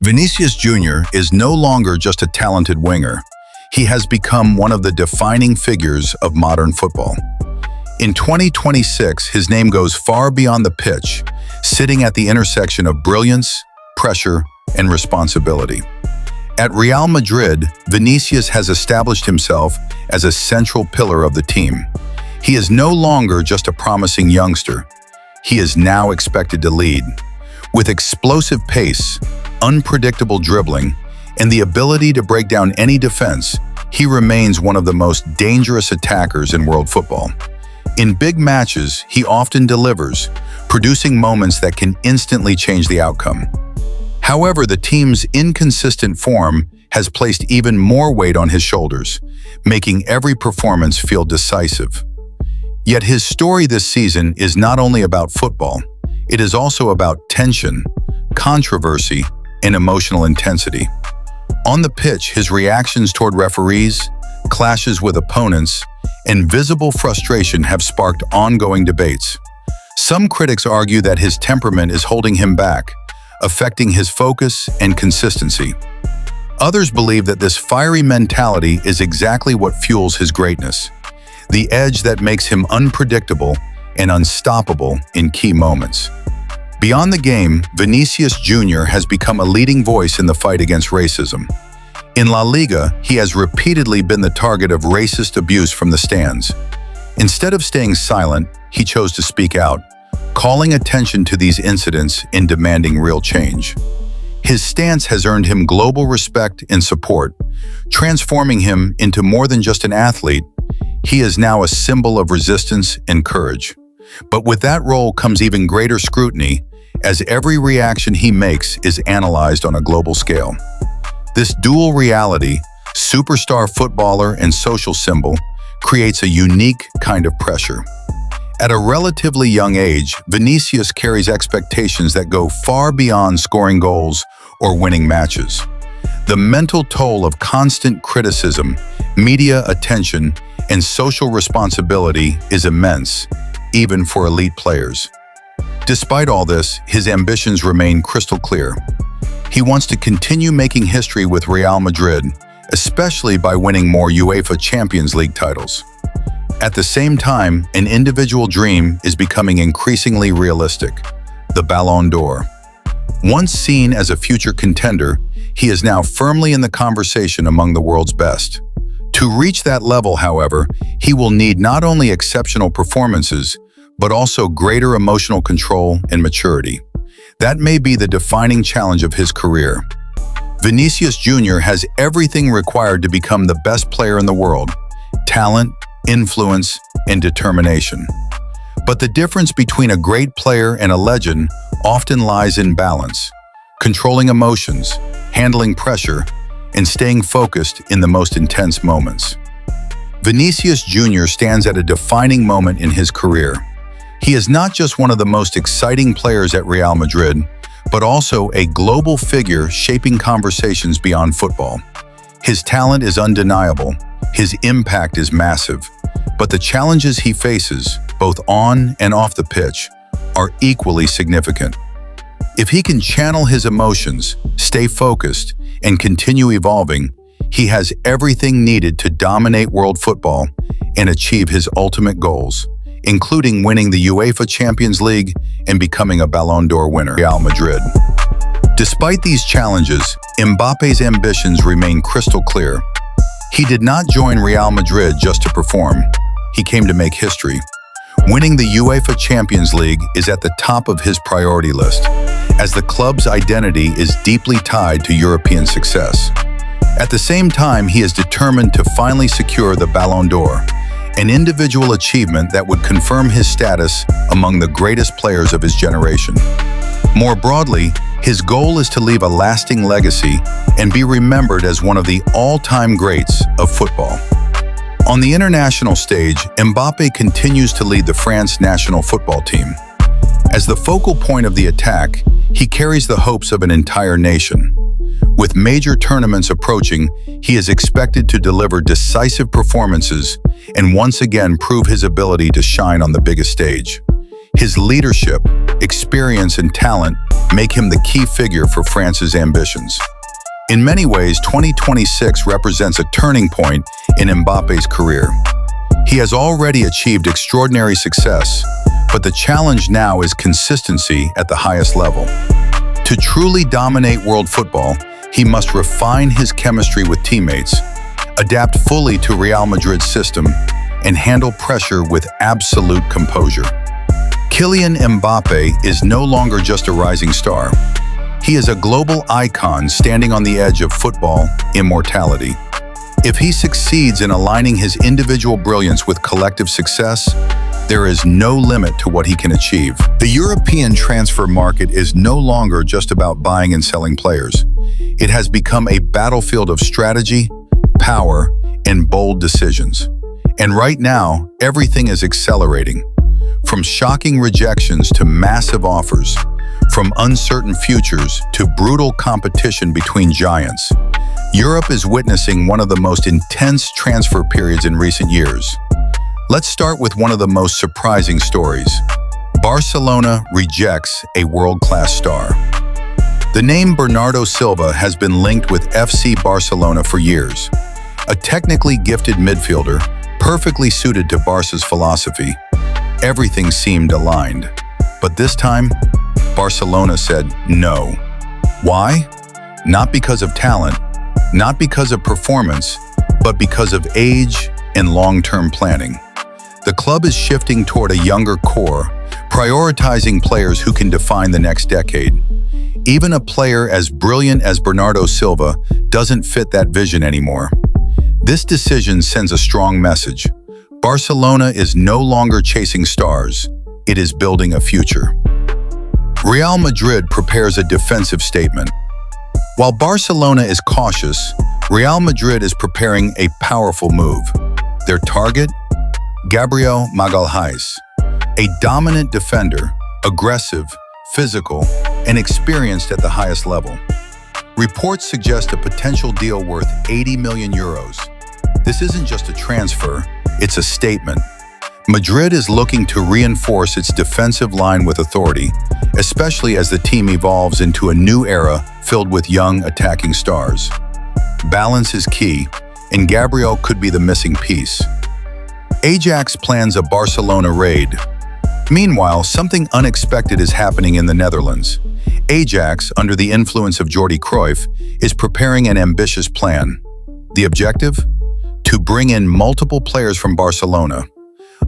Vinícius Júnior is no longer just a talented winger. He has become one of the defining figures of modern football. In 2026, his name goes far beyond the pitch, sitting at the intersection of brilliance, pressure, and responsibility. At Real Madrid, Vinícius has established himself as a central pillar of the team. He is no longer just a promising youngster. He is now expected to lead. With explosive pace, unpredictable dribbling, and the ability to break down any defense, he remains one of the most dangerous attackers in world football. In big matches, he often delivers, producing moments that can instantly change the outcome. However, the team's inconsistent form has placed even more weight on his shoulders, making every performance feel decisive. Yet his story this season is not only about football, it is also about tension, controversy, and emotional intensity. On the pitch, his reactions toward referees, clashes with opponents, and visible frustration have sparked ongoing debates. Some critics argue that his temperament is holding him back, affecting his focus and consistency. Others believe that this fiery mentality is exactly what fuels his greatness, the edge that makes him unpredictable and unstoppable in key moments. Beyond the game, Vinícius Júnior has become a leading voice in the fight against racism. In La Liga, he has repeatedly been the target of racist abuse from the stands. Instead of staying silent, he chose to speak out, calling attention to these incidents and demanding real change. His stance has earned him global respect and support, transforming him into more than just an athlete. He is now a symbol of resistance and courage. But with that role comes even greater scrutiny, as every reaction he makes is analyzed on a global scale. This dual reality, superstar footballer and social symbol, creates a unique kind of pressure. At a relatively young age, Vinícius carries expectations that go far beyond scoring goals or winning matches. The mental toll of constant criticism, media attention, and social responsibility is immense, even for elite players. Despite all this, his ambitions remain crystal clear. He wants to continue making history with Real Madrid, especially by winning more UEFA Champions League titles. At the same time, an individual dream is becoming increasingly realistic: the Ballon d'Or. Once seen as a future contender, he is now firmly in the conversation among the world's best. To reach that level, however, he will need not only exceptional performances, but also greater emotional control and maturity. That may be the defining challenge of his career. Vinícius Júnior has everything required to become the best player in the world: talent, influence, and determination. But the difference between a great player and a legend often lies in balance, controlling emotions, handling pressure, and staying focused in the most intense moments. Vinícius Júnior stands at a defining moment in his career. He is not just one of the most exciting players at Real Madrid, but also a global figure shaping conversations beyond football. His talent is undeniable, his impact is massive, but the challenges he faces, both on and off the pitch, are equally significant. If he can channel his emotions, stay focused, and continue evolving, he has everything needed to dominate world football and achieve his ultimate goals, including winning the UEFA Champions League and becoming a Ballon d'Or winner. Real Madrid. Despite these challenges, Mbappé's ambitions remain crystal clear. He did not join Real Madrid just to perform. He came to make history. Winning the UEFA Champions League is at the top of his priority list, as the club's identity is deeply tied to European success. At the same time, he is determined to finally secure the Ballon d'Or, an individual achievement that would confirm his status among the greatest players of his generation. More broadly, his goal is to leave a lasting legacy and be remembered as one of the all-time greats of football. On the international stage, Mbappé continues to lead the France national football team. As the focal point of the attack, he carries the hopes of an entire nation. With major tournaments approaching, he is expected to deliver decisive performances and once again prove his ability to shine on the biggest stage. His leadership, experience, and talent make him the key figure for France's ambitions. In many ways, 2026 represents a turning point in Mbappé's career. He has already achieved extraordinary success, but the challenge now is consistency at the highest level. To truly dominate world football, he must refine his chemistry with teammates, adapt fully to Real Madrid's system, and handle pressure with absolute composure. Kylian Mbappé is no longer just a rising star. He is a global icon standing on the edge of football immortality. If he succeeds in aligning his individual brilliance with collective success, there is no limit to what he can achieve. The European transfer market is no longer just about buying and selling players. It has become a battlefield of strategy, power, and bold decisions. And right now, everything is accelerating. From shocking rejections to massive offers, from uncertain futures to brutal competition between giants, Europe is witnessing one of the most intense transfer periods in recent years. Let's start with one of the most surprising stories. Barcelona rejects a world-class star. The name Bernardo Silva has been linked with FC Barcelona for years. A technically gifted midfielder, perfectly suited to Barca's philosophy. Everything seemed aligned. But this time, Barcelona said no. Why? Not because of talent, not because of performance, but because of age and long-term planning. The club is shifting toward a younger core, prioritizing players who can define the next decade. Even a player as brilliant as Bernardo Silva doesn't fit that vision anymore. This decision sends a strong message. Barcelona is no longer chasing stars, it is building a future. Real Madrid prepares a defensive statement. While Barcelona is cautious, Real Madrid is preparing a powerful move. Their target? Gabriel Magalhaes, a dominant defender, aggressive, physical, and experienced at the highest level. Reports suggest a potential deal worth 80 million euros. This isn't just a transfer, it's a statement. Madrid is looking to reinforce its defensive line with authority, especially as the team evolves into a new era filled with young attacking stars. Balance is key, and Gabriel could be the missing piece. Ajax plans a Barcelona raid. Meanwhile, something unexpected is happening in the Netherlands. Ajax, under the influence of Jordi Cruyff, is preparing an ambitious plan. The objective? To bring in multiple players from Barcelona.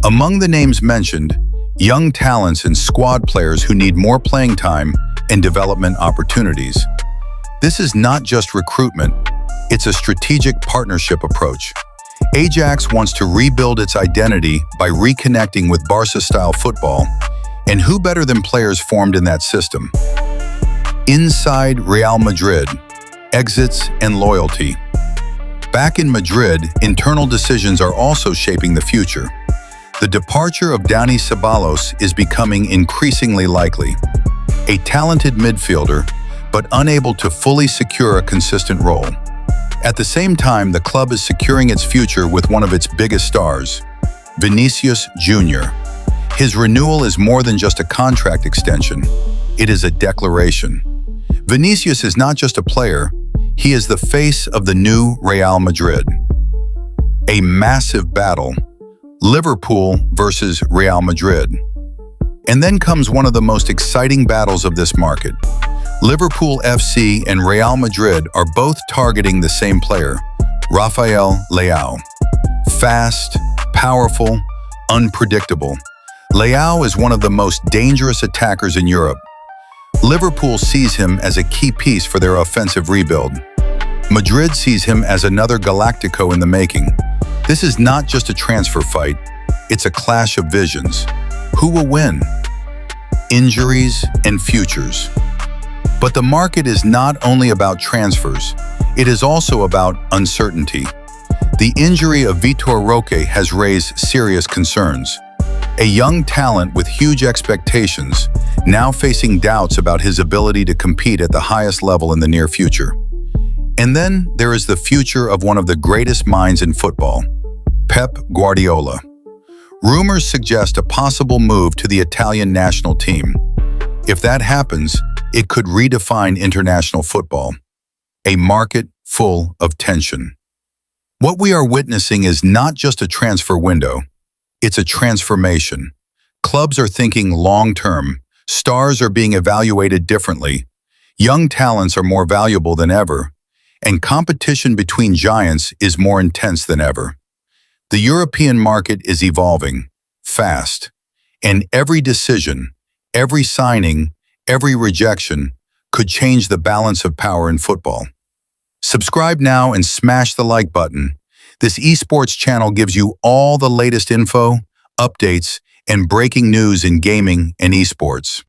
Among the names mentioned, young talents and squad players who need more playing time and development opportunities. This is not just recruitment, it's a strategic partnership approach. Ajax wants to rebuild its identity by reconnecting with Barca-style football, and who better than players formed in that system? Inside Real Madrid, exits and loyalty. Back in Madrid, internal decisions are also shaping the future. The departure of Dani Ceballos is becoming increasingly likely. A talented midfielder, but unable to fully secure a consistent role. At the same time, the club is securing its future with one of its biggest stars, Vinícius Júnior. His renewal is more than just a contract extension. It is a declaration. Vinícius is not just a player, he is the face of the new Real Madrid. A massive battle, Liverpool versus Real Madrid. And then comes one of the most exciting battles of this market. Liverpool FC and Real Madrid are both targeting the same player, Rafael Leão. Fast, powerful, unpredictable. Leão is one of the most dangerous attackers in Europe. Liverpool sees him as a key piece for their offensive rebuild. Madrid sees him as another Galactico in the making. This is not just a transfer fight, it's a clash of visions. Who will win? Injuries and futures. But the market is not only about transfers, it is also about uncertainty. The injury of Vitor Roque has raised serious concerns. A young talent with huge expectations, now facing doubts about his ability to compete at the highest level in the near future. And then there is the future of one of the greatest minds in football, Pep Guardiola. Rumors suggest a possible move to the Italian national team. If that happens, it could redefine international football. A market full of tension. What we are witnessing is not just a transfer window, it's a transformation. Clubs are thinking long-term, stars are being evaluated differently, young talents are more valuable than ever, and competition between giants is more intense than ever. The European market is evolving, fast, and every decision, every signing, every rejection could change the balance of power in football. Subscribe now and smash the like button. This esports channel gives you all the latest info, updates, and breaking news in gaming and esports.